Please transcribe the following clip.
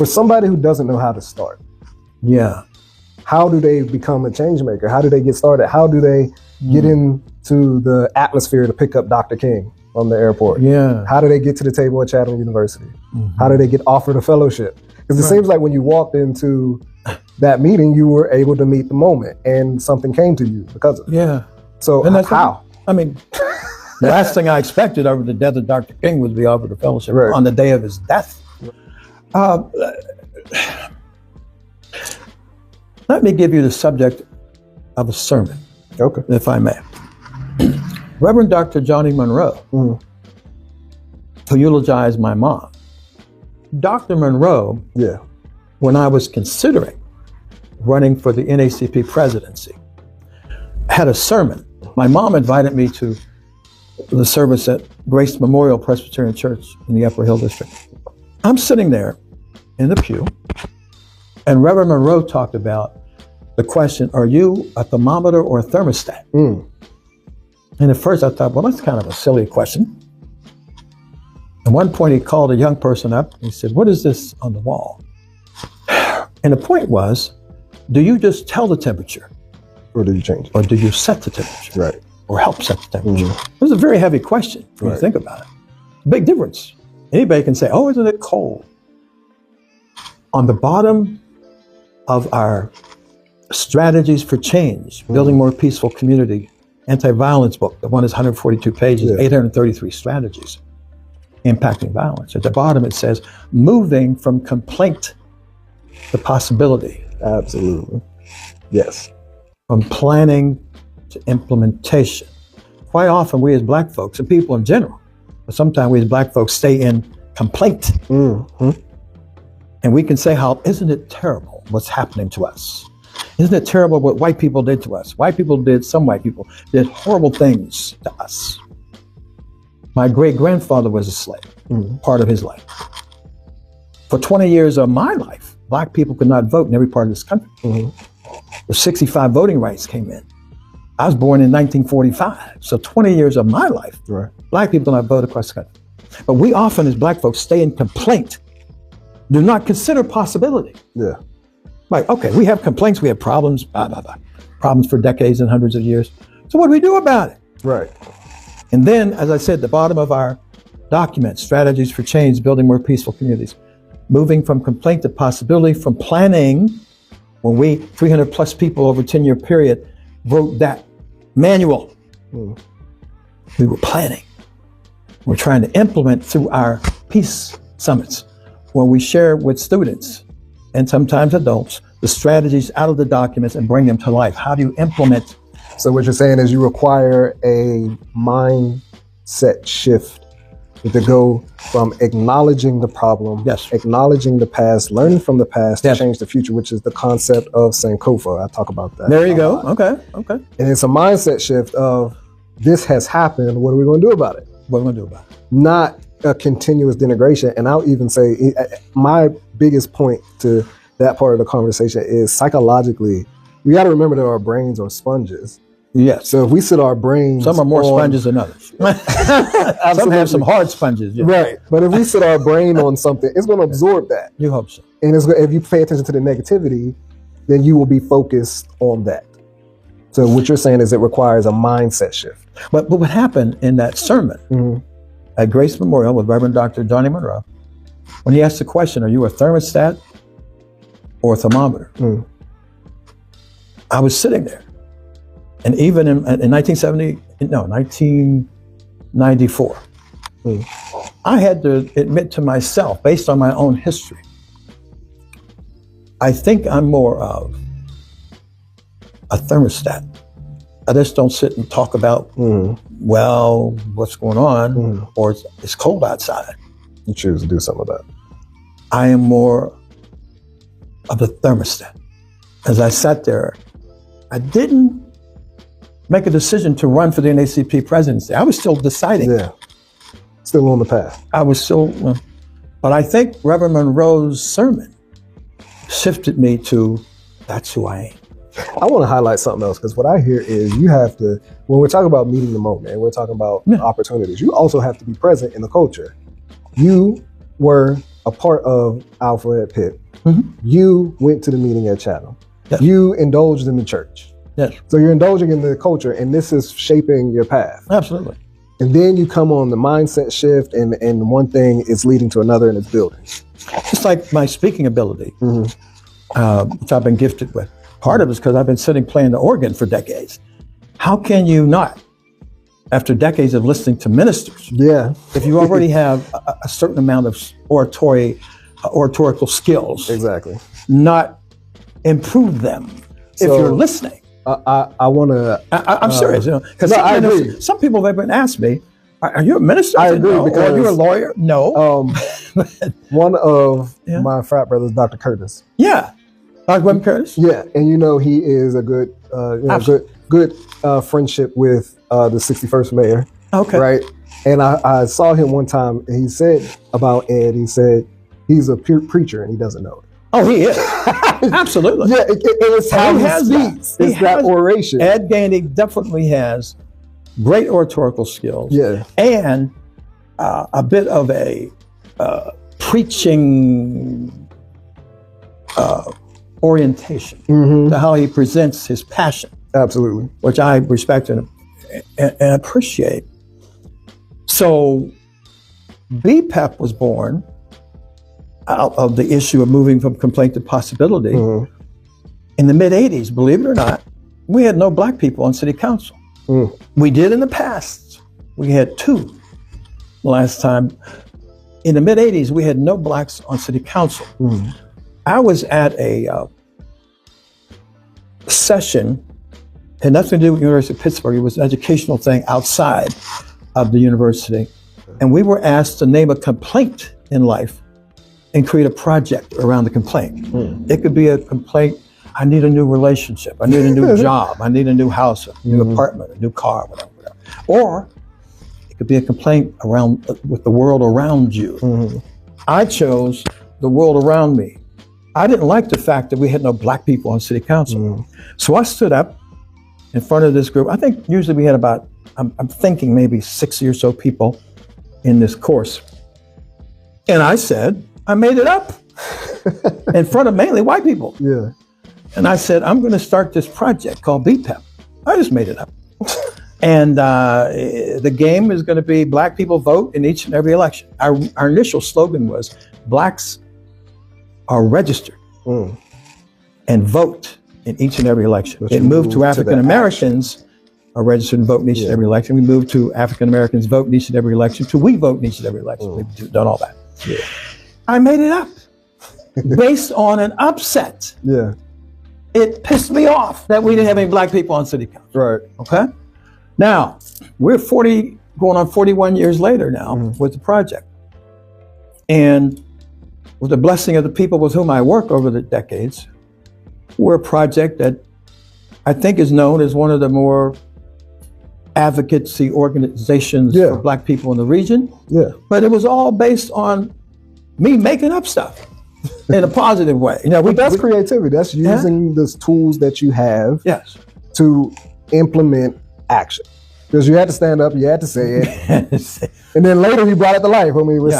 For somebody who doesn't know how to start, Yeah. how do they become a change maker? How do they get started? How do they get into the atmosphere to pick up Dr. King from the airport? Yeah. How do they get to the table at Chatham University? How do they get offered a fellowship? Because it seems like when you walked into that meeting, you were able to meet the moment and something came to you because of it. Yeah. So And that's how? I mean, the last thing I expected over the death of Dr. King was to be offered a fellowship Right. on the day of his death. Let me give you the subject of a sermon, Okay. if I may. Reverend Dr. Johnny Monroe, who eulogized my mom. Dr. Monroe, Yeah. when I was considering running for the NACP presidency, had a sermon. My mom invited me to the service at Grace Memorial Presbyterian Church in the Upper Hill District. I'm sitting there in the pew, and Reverend Monroe talked about the question, are you a thermometer or a thermostat? And at first I thought, well, that's kind of a silly question. At one point he called a young person up and he said, what is this on the wall? And the point was, do you just tell the temperature? Or do you change it? Or do you set the temperature? Right. Or help set the temperature? It was a very heavy question when you think about it. Big difference. Anybody can say, oh, isn't it cold? On the bottom of our strategies for change, building more peaceful community, anti-violence book, the one is 142 pages, 833 strategies, impacting violence. At the bottom it says, moving from complaint to possibility. Absolutely. Yes. From planning to implementation. Quite often we as Black folks, and people in general, but sometimes we as Black folks stay in complaint. And we can say, how, isn't it terrible what's happening to us? Isn't it terrible what white people did to us? Some white people did horrible things to us. My great-grandfather was a slave, part of his life. For 20 years of my life, Black people could not vote in every part of this country. The 65 voting rights came in. I was born in 1945, so 20 years of my life, Black people do not vote across the country. But we often, as Black folks, stay in complaint, do not consider possibility. Yeah. Like, okay, we have complaints, we have problems, blah, blah, blah. Problems for decades and hundreds of years. So what do we do about it? Right. And then, as I said, the bottom of our document, strategies for change, building more peaceful communities, moving from complaint to possibility, from planning, when we, 300 plus people over a 10-year period, wrote that manual. We were planning. We're trying to implement through our peace summits, where we share with students and sometimes adults the strategies out of the documents and bring them to life. How do you implement? So what you're saying is you require a mindset shift to go from acknowledging the problem, acknowledging the past, learning from the past to change the future, which is the concept of Sankofa. I talk about that. There you go. Okay. And it's a mindset shift of this has happened. What are we going to do about it? What are we going to do about it? Not a continuous denigration. And I'll even say my biggest point to that part of the conversation is psychologically, we got to remember that our brains are sponges. Yes. So if we sit our brains, some are more sponges than others. Some have some hard sponges. Yeah. Right. But if we sit our brain on something, it's going to absorb that. You hope so. And if you pay attention to the negativity, then you will be focused on that. So what you're saying is it requires a mindset shift. But what happened in that sermon at Grace Memorial with Reverend Dr. Johnny Monroe, when he asked the question, are you a thermostat or a thermometer? I was sitting there. And even in 1994, I had to admit to myself, based on my own history, I think I'm more of a thermostat. I just don't sit and talk about, well, what's going on, or it's cold outside. You choose to do some of that. I am more of a thermostat. As I sat there, I didn't make a decision to run for the NACP presidency. I was still deciding. Yeah, still on the path. I was still, but I think Reverend Monroe's sermon shifted me to, that's who I am. I want to highlight something else, because what I hear is you have to, when we're talking about meeting the moment and we're talking about opportunities, you also have to be present in the culture. You were a part of Alpha at Pitt, Mhm. you went to the meeting at Chatham. Yes. You indulged in the church. Yes, So you're indulging in the culture, and this is shaping your path. absolutely. And then you come on the mindset shift, and one thing is leading to another, and it's building. Just like my speaking ability, Mhm. which I've been gifted with. Part of it is because I've been sitting playing the organ for decades. How can you not, after decades of listening to ministers, Yeah, if you already have a certain amount of oratorical skills, exactly. not improve them if So- you're listening? I want to. I'm serious, because no, I agree. some people have been asked me, "Are you a minister?" I said, agree, no. because- Are you a lawyer? No. One of Yeah. my frat brothers, Dr. Curtis. Yeah. Like Wim Curtis? Yeah, and he is a good, good friendship with the 61st mayor. Okay. Right. And I saw him one time, and he said about Ed, he said he's a preacher and he doesn't know it. Oh, he is. Absolutely. Yeah, it's how he speaks. It's that oration. Ed Gandy definitely has great oratorical skills. Yeah. And a bit of a preaching orientation to how he presents his passion, Absolutely. which I respect and appreciate. So BPEP was born out of the issue of moving from complaint to possibility. In the mid-'80s, believe it or not, we had no black people on city council. We did in the past. We had 2 the last time. In the mid-'80s, we had no blacks on city council. I was at a session, had nothing to do with the University of Pittsburgh. It was an educational thing outside of the university. And we were asked to name a complaint in life and create a project around the complaint. It could be a complaint, I need a new relationship, I need a new job, I need a new house, a new apartment, a new car, whatever. Or it could be a complaint around with the world around you. I chose the world around me. I didn't like the fact that we had no black people on city council. So I stood up in front of this group. I think usually we had about, I'm thinking maybe 60 or so people in this course. And I said, I made it up in front of mainly white people. Yeah. And I said, I'm going to start this project called BPEP. I just made it up. And the game is going to be black people vote in each and every election. Our initial slogan was, blacks are registered and vote in each and every election. It moved to African Americans are registered and vote in each and every election. We moved to African Americans vote in each and every election, to we vote in each and every election. We've done all that. Yeah. I made it up based on an upset. Yeah. It pissed me off that we didn't have any black people on city council. Right. Okay. Now we're 40, going on 41 years later now with the project, and with the blessing of the people with whom I work over the decades, we're a project that I think is known as one of the more advocacy organizations for black people in the region. Yeah. But it was all based on me making up stuff in a positive way. You know, But that's creativity. That's using the tools that you have Yes. to implement action. Because you had to stand up, you had to say it, and then later you brought it to life. I mean, it was